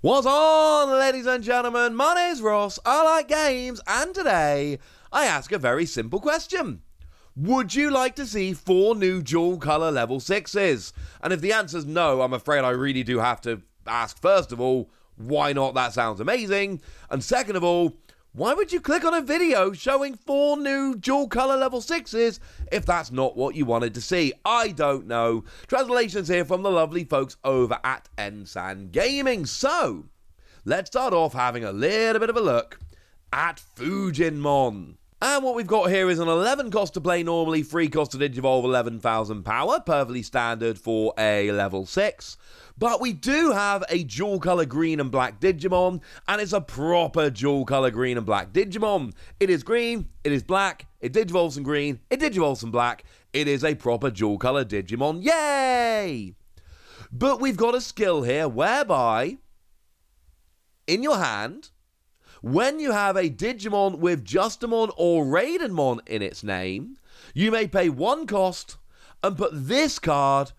What's on, ladies and gentlemen? My name's Ross, I like games, and today I ask a very simple question. Would you like to see 4 new dual colour level 6s? And if the answer's no, I'm afraid I really do have to ask, first of all, why not? That sounds amazing. And second of all, why would you click on a video showing 4 new dual colour level 6s if that's not what you wanted to see? I don't know. Translations here from the lovely folks over at Ensan Gaming. So, let's start off having a little bit of a look at Fujinmon. And what we've got here is an 11 cost to play normally, 3 cost to Digivolve, 11,000 power, perfectly standard for a level 6. But we do have a dual colour green and black Digimon, and it's a proper dual colour green and black Digimon. It is green, it is black, it Digivolves in green, it Digivolves in black. It is a proper dual colour Digimon. Yay! But we've got a skill here whereby, in your hand, when you have a Digimon with Justimon or Raidenmon in its name, you may pay 1 cost and put this card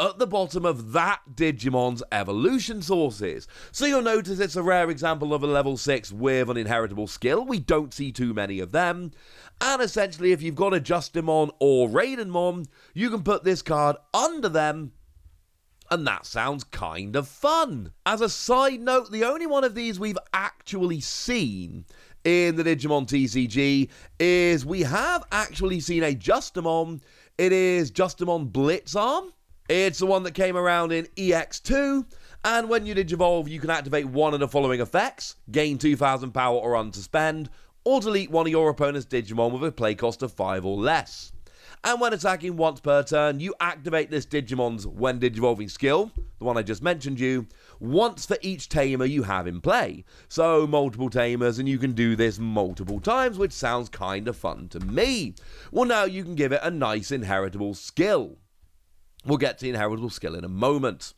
at the bottom of that Digimon's evolution sources. So you'll notice it's a rare example of a level 6 with an inheritable skill. We don't see too many of them. And essentially, if you've got a Justimon or Raidenmon, you can put this card under them, and that sounds kind of fun. As a side note, the only one of these we've actually seen in the Digimon TCG is we have actually seen a Justimon. It is Justimon Blitzarm. It's the one that came around in EX2, and when you Digivolve, you can activate one of the following effects: gain 2,000 power or unsuspend, or delete one of your opponent's Digimon with a play cost of 5 or less. And when attacking once per turn, you activate this Digimon's when Digivolving skill, the one I just mentioned you, once for each tamer you have in play. So multiple tamers, and you can do this multiple times, which sounds kind of fun to me. Well, now you can give it a nice inheritable skill. We'll get to the inheritable skill in a moment.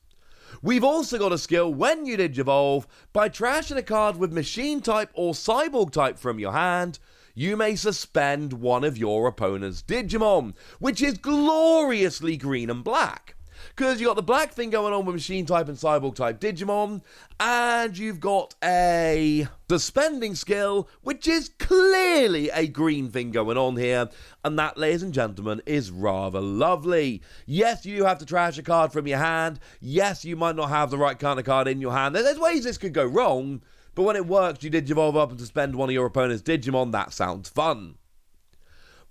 We've also got a skill when you Digivolve. By trashing a card with machine type or cyborg type from your hand, you may suspend one of your opponent's Digimon, which is gloriously green and black. Because you've got the black thing going on with machine type and cyborg type Digimon, and you've got a suspending skill, which is clearly a green thing going on here, and that, ladies and gentlemen, is rather lovely. Yes, you have to trash a card from your hand. Yes, you might not have the right kind of card in your hand. There's ways this could go wrong, but when it works, you Digivolve up and suspend one of your opponent's Digimon. That sounds fun.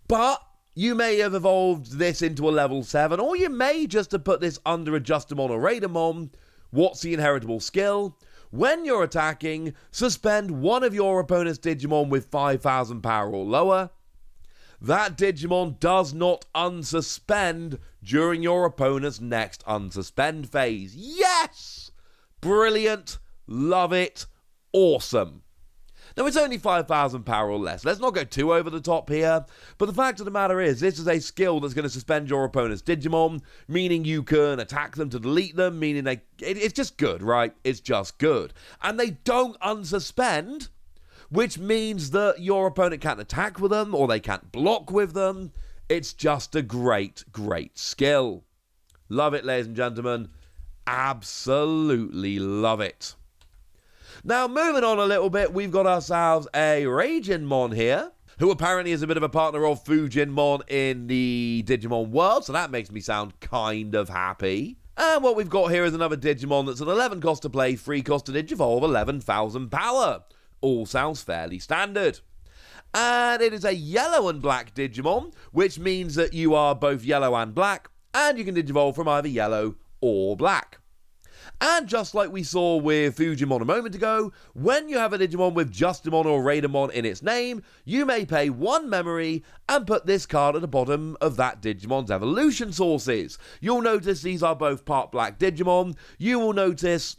But you may have evolved this into a level 7, or you may just have put this under a Justimon or Raidenmon. What's the inheritable skill? When you're attacking, suspend one of your opponent's Digimon with 5,000 power or lower. That Digimon does not unsuspend during your opponent's next unsuspend phase. Yes! Brilliant. Love it. Awesome. Now, it's only 5,000 power or less. Let's not go too over the top here. But the fact of the matter is, this is a skill that's going to suspend your opponent's Digimon, meaning you can attack them to delete them, meaning it's just good, right? It's just good. And they don't unsuspend, which means that your opponent can't attack with them, or they can't block with them. It's just a great, great skill. Love it, ladies and gentlemen. Absolutely love it. Now, moving on a little bit, we've got ourselves a Raijinmon here, who apparently is a bit of a partner of Fujinmon in the Digimon world, so that makes me sound kind of happy. And what we've got here is another Digimon that's an 11 cost to play, 3 cost to Digivolve, 11,000 power. All sounds fairly standard. And it is a yellow and black Digimon, which means that you are both yellow and black, and you can Digivolve from either yellow or black. And just like we saw with Fujinmon a moment ago, when you have a Digimon with Justimon or Raidenmon in its name, you may pay 1 memory and put this card at the bottom of that Digimon's evolution sources. You'll notice these are both part black Digimon. You will notice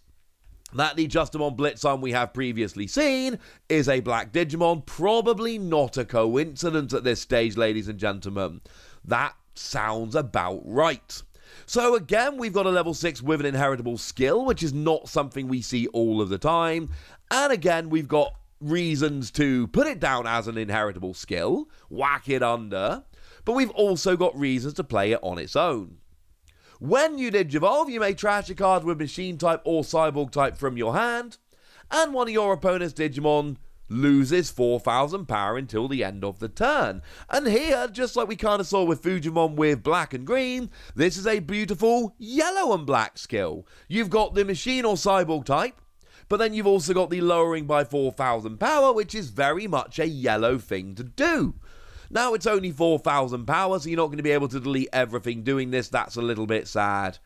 that the Justimon Blitzarm we have previously seen is a black Digimon. Probably not a coincidence at this stage, ladies and gentlemen. That sounds about right. So again, we've got a level 6 with an inheritable skill, which is not something we see all of the time. And again, we've got reasons to put it down as an inheritable skill, whack it under, but we've also got reasons to play it on its own. When you Digivolve, you may trash a card with Machine type or Cyborg type from your hand, and one of your opponent's Digimon loses 4,000 power until the end of the turn. And here, just like we kind of saw with Fujinmon with black and green, this is a beautiful yellow and black skill. You've got the Machine or Cyborg type, but then you've also got the lowering by 4,000 power, which is very much a yellow thing to do. Now, it's only 4,000 power, so you're not going to be able to delete everything doing this. That's a little bit sad,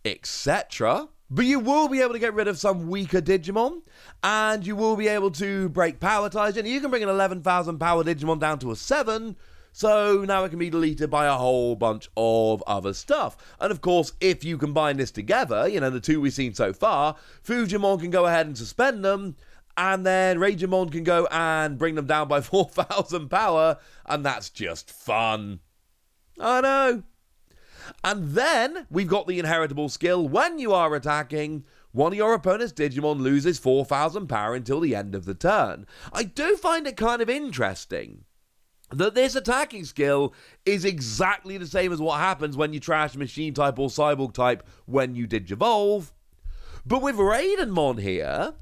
etc. But you will be able to get rid of some weaker Digimon, and you will be able to break power ties, and you can bring an 11,000 power Digimon down to a 7, so now it can be deleted by a whole bunch of other stuff. And of course, if you combine this together, the two we've seen so far, Fujinmon can go ahead and suspend them, and then Raijinmon can go and bring them down by 4,000 power, and that's just fun. I know. And then we've got the inheritable skill. When you are attacking, one of your opponent's Digimon loses 4,000 power until the end of the turn. I do find it kind of interesting that this attacking skill is exactly the same as what happens when you trash Machine type or Cyborg type when you Digivolve. But with Raidenmon here,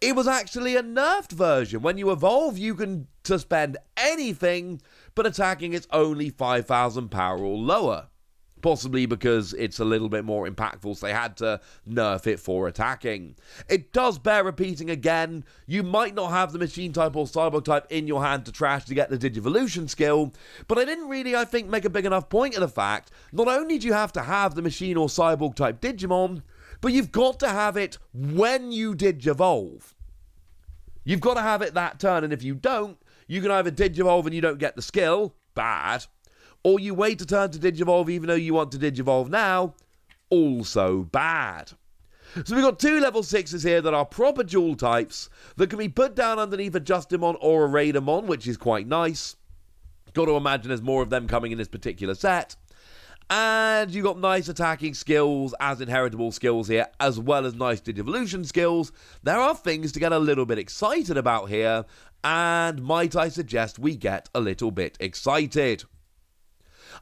it was actually a nerfed version. When you evolve, you can suspend anything, but attacking is only 5,000 power or lower. Possibly because it's a little bit more impactful, so they had to nerf it for attacking. It does bear repeating again, you might not have the Machine type or Cyborg type in your hand to trash to get the Digivolution skill, but I didn't really, I think, make a big enough point of the fact, not only do you have to have the Machine or Cyborg type Digimon, but you've got to have it when you Digivolve. You've got to have it that turn, and if you don't, you can either Digivolve and you don't get the skill, bad, or you wait a turn to Digivolve even though you want to Digivolve now, also bad. So we've got two level 6s here that are proper dual types that can be put down underneath a Justimon or a Raidenmon, which is quite nice. Got to imagine there's more of them coming in this particular set. And you've got nice attacking skills as inheritable skills here, as well as nice Digivolution skills. There are things to get a little bit excited about here, and might I suggest we get a little bit excited.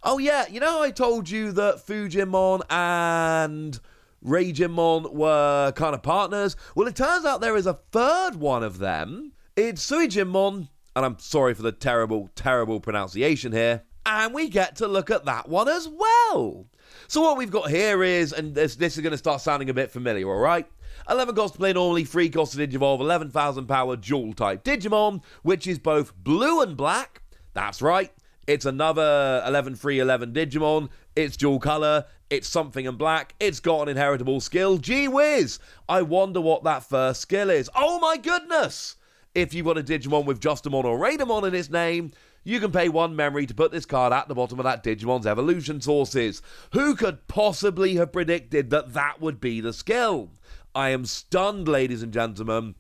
Oh yeah, I told you that Fujinmon and Raijinmon were kind of partners? Well, it turns out there is a third one of them. It's Suijinmon, and I'm sorry for the terrible, terrible pronunciation here. And we get to look at that one as well. So what we've got here is, and this is going to start sounding a bit familiar, alright? 11 cost to play normally, 3 cost to Digivolve, 11,000 power dual type Digimon, which is both blue and black. That's right, it's another 11-3-11 Digimon. It's dual color, it's something in black, it's got an inheritable skill. Gee whiz, I wonder what that first skill is. Oh my goodness! If you've got a Digimon with Justimon or Raidenmon in its name, you can pay 1 memory to put this card at the bottom of that Digimon's evolution sources. Who could possibly have predicted that that would be the skill? I am stunned, ladies and gentlemen.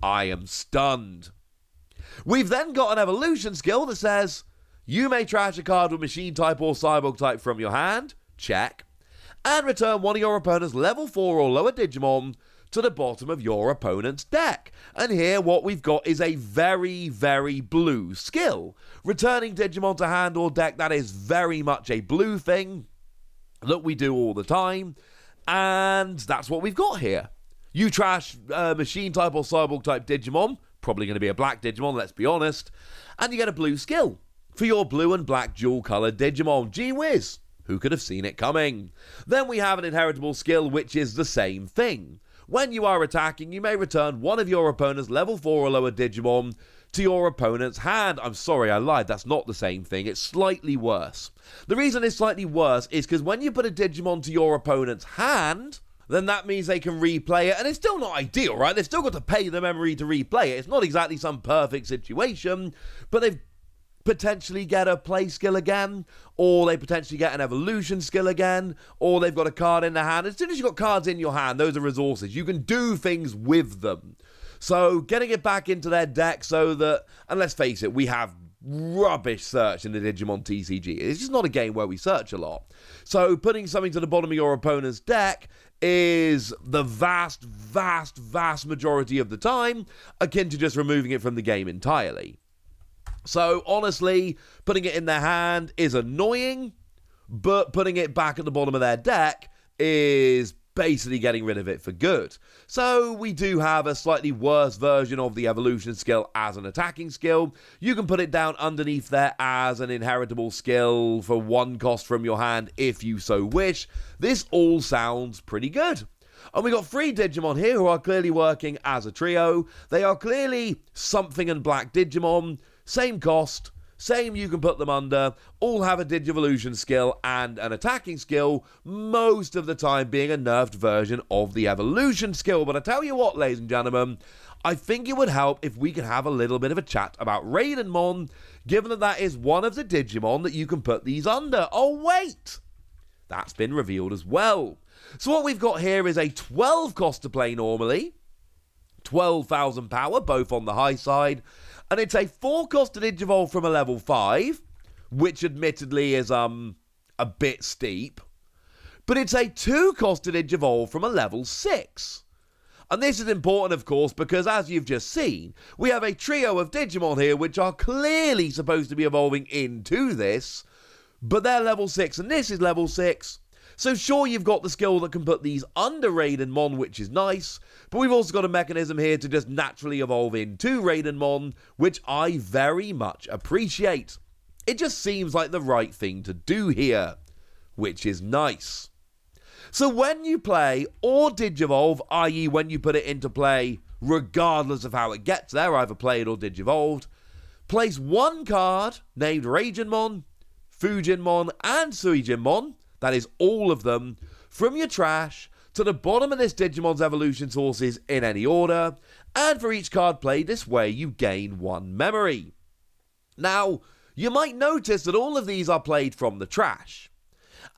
I am stunned. We've then got an evolution skill that says, you may trash a card with Machine type or Cyborg type from your hand, check, and return one of your opponent's level 4 or lower Digimon to the bottom of your opponent's deck. And here what we've got is a very, very blue skill. Returning Digimon to hand or deck, that is very much a blue thing that we do all the time. And that's what we've got here. You trash Machine type or Cyborg type Digimon, probably going to be a black Digimon, let's be honest, and you get a blue skill for your blue and black dual colored Digimon. Gee whiz, who could have seen it coming? Then we have an inheritable skill which is the same thing. When you are attacking, you may return one of your opponent's level 4 or lower Digimon to your opponent's hand. I'm sorry, I lied. That's not the same thing. It's slightly worse. The reason it's slightly worse is because when you put a Digimon to your opponent's hand, then that means they can replay it. And it's still not ideal, right? They've still got to pay the memory to replay it. It's not exactly some perfect situation, but they've potentially get a play skill again, or they potentially get an evolution skill again, or they've got a card in their hand. As soon as you've got cards in your hand, those are resources. You can do things with them. So getting it back into their deck so that, and let's face it, we have rubbish search in the Digimon TCG. It's just not a game where we search a lot. So putting something to the bottom of your opponent's deck is the vast, vast, vast majority of the time akin to just removing it from the game entirely. So, honestly, putting it in their hand is annoying, but putting it back at the bottom of their deck is basically getting rid of it for good. So we do have a slightly worse version of the evolution skill as an attacking skill. You can put it down underneath there as an inheritable skill for 1 cost from your hand if you so wish. This all sounds pretty good. And we got 3 Digimon here who are clearly working as a trio. They are clearly something and black Digimon, same cost, same you can put them under, all have a Digivolution skill and an attacking skill, most of the time being a nerfed version of the evolution skill. But I tell you what, ladies and gentlemen, I think it would help if we could have a little bit of a chat about Raidenmon, given that that is one of the Digimon that you can put these under. Oh wait! That's been revealed as well. So what we've got here is a 12 cost to play normally, 12,000 power, both on the high side, and it's a 4 cost to Digivolve from a level 5, which admittedly is a bit steep, but it's a 2 cost to Digivolve from a level 6. And this is important, of course, because as you've just seen, we have a trio of Digimon here which are clearly supposed to be evolving into this, but they're level 6 and this is level 6. So sure, you've got the skill that can put these under Raidenmon, which is nice, but we've also got a mechanism here to just naturally evolve into Raidenmon, which I very much appreciate. It just seems like the right thing to do here, which is nice. So when you play or Digivolve, i.e. when you put it into play, regardless of how it gets there, either played or Digivolved, place 1 card named Raijinmon, Fujinmon, and Suijinmon, that is all of them, from your trash to the bottom of this Digimon's evolution sources in any order, and for each card played this way you gain 1 memory. Now, you might notice that all of these are played from the trash.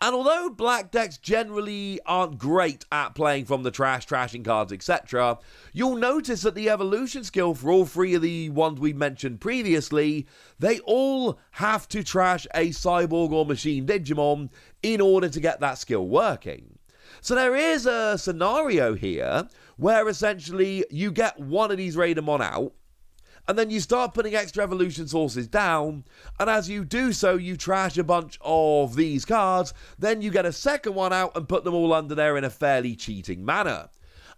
And although black decks generally aren't great at playing from the trash, trashing cards, etc., you'll notice that the evolution skill for all 3 of the ones we mentioned previously, they all have to trash a cyborg or machine Digimon in order to get that skill working. So there is a scenario here where essentially you get one of these Raidenmon out, and then you start putting extra evolution sources down, and as you do so, you trash a bunch of these cards, then you get a second one out and put them all under there in a fairly cheating manner.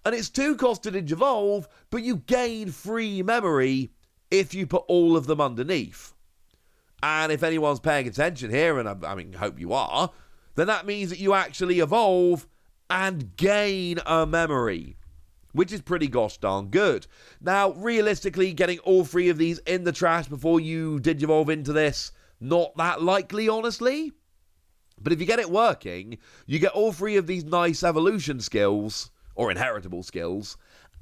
And it's 2 cost to Digivolve, but you gain free memory if you put all of them underneath. And if anyone's paying attention here, and I hope you are, then that means that you actually evolve and gain a memory, which is pretty gosh darn good. Now, realistically, getting all 3 of these in the trash before you Digivolve into this, not that likely, honestly. But if you get it working, you get all 3 of these nice evolution skills, or inheritable skills,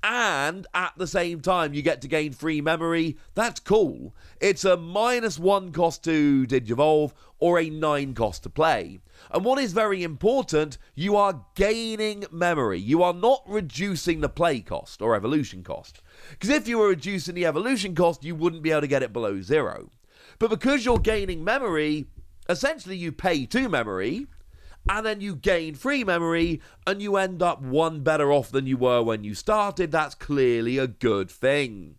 and at the same time you get to gain free memory. That's cool. It's a -1 cost to Digivolve, or a 9 cost to play. And what is very important, you are gaining memory. You are not reducing the play cost or evolution cost. Because if you were reducing the evolution cost, you wouldn't be able to get it below 0. But because you're gaining memory, essentially you pay 2 memory, and then you gain free memory, and you end up 1 better off than you were when you started. That's clearly a good thing.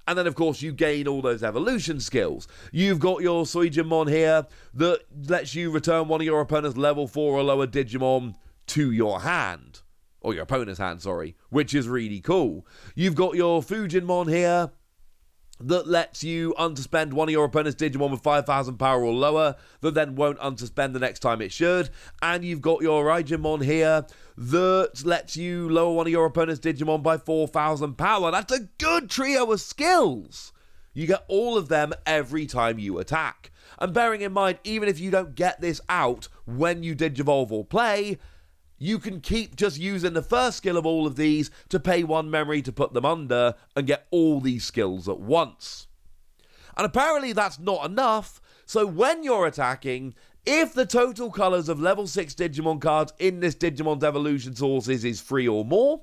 And then, of course, you gain all those evolution skills. You've got your Suijinmon here that lets you return one of your opponent's level 4 or lower Digimon to your hand. Or your opponent's hand, sorry. Which is really cool. You've got your Fujinmon here that lets you unsuspend one of your opponent's Digimon with 5,000 power or lower, that then won't unsuspend the next time it should. And you've got your Raijinmon here that lets you lower one of your opponent's Digimon by 4,000 power. That's a good trio of skills. You get all of them every time you attack. And bearing in mind, even if you don't get this out when you Digivolve or play, you can keep just using the first skill of all of these to pay 1 memory to put them under and get all these skills at once. And apparently that's not enough, so when you're attacking, if the total colours of level 6 Digimon cards in this Digimon's evolution sources is 3 or more,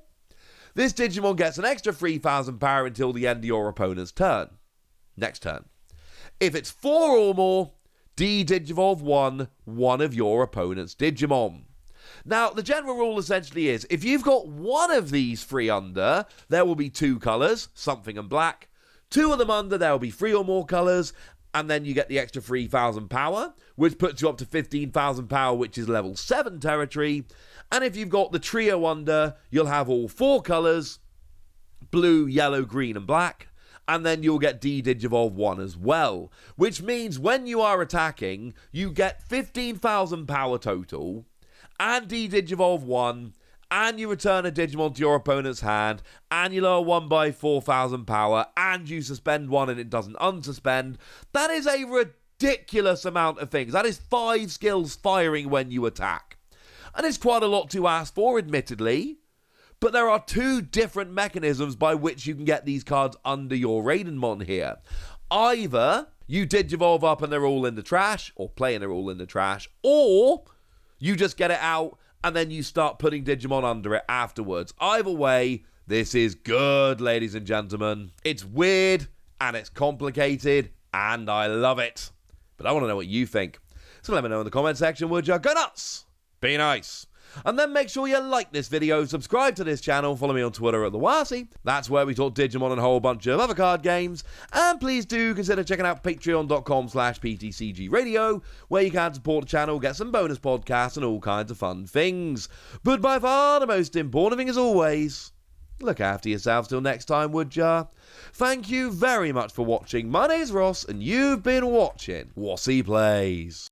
this Digimon gets an extra 3,000 power until the end of your opponent's turn. Next turn. If it's 4 or more, de-Digivolve one of your opponent's Digimon. Now, the general rule essentially is, if you've got 1 of these 3 under, there will be 2 colours, something and black. 2 of them under, there will be 3 or more colours. and then you get the extra 3,000 power, which puts you up to 15,000 power, which is level 7 territory. And if you've got the trio under, you'll have all 4 colours, blue, yellow, green, and black. And then you'll get D-Digivolve 1 as well, which means when you are attacking, you get 15,000 power total, and D-Digivolve 1, and you return a Digimon to your opponent's hand, and you lower 1 by 4,000 power, and you suspend 1 and it doesn't unsuspend. That is a ridiculous amount of things. That is 5 skills firing when you attack. And it's quite a lot to ask for, admittedly. But there are 2 different mechanisms by which you can get these cards under your Raidenmon here. Either you Digivolve up and they're all in the trash, or play and they're all in the trash, or you just get it out and then you start putting Digimon under it afterwards. Either way, this is good, ladies and gentlemen. It's weird, and it's complicated, and I love it. But I want to know what you think. So let me know in the comment section, would you? Go nuts! Be nice! And then make sure you like this video, subscribe to this channel, follow me on Twitter at TheWasi. That's where we talk Digimon and a whole bunch of other card games. And please do consider checking out patreon.com/PTCGradio, where you can support the channel, get some bonus podcasts and all kinds of fun things. But by far the most important thing as always, look after yourselves till next time, would ya? Thank you very much for watching. My name's Ross, and you've been watching Wasi Plays.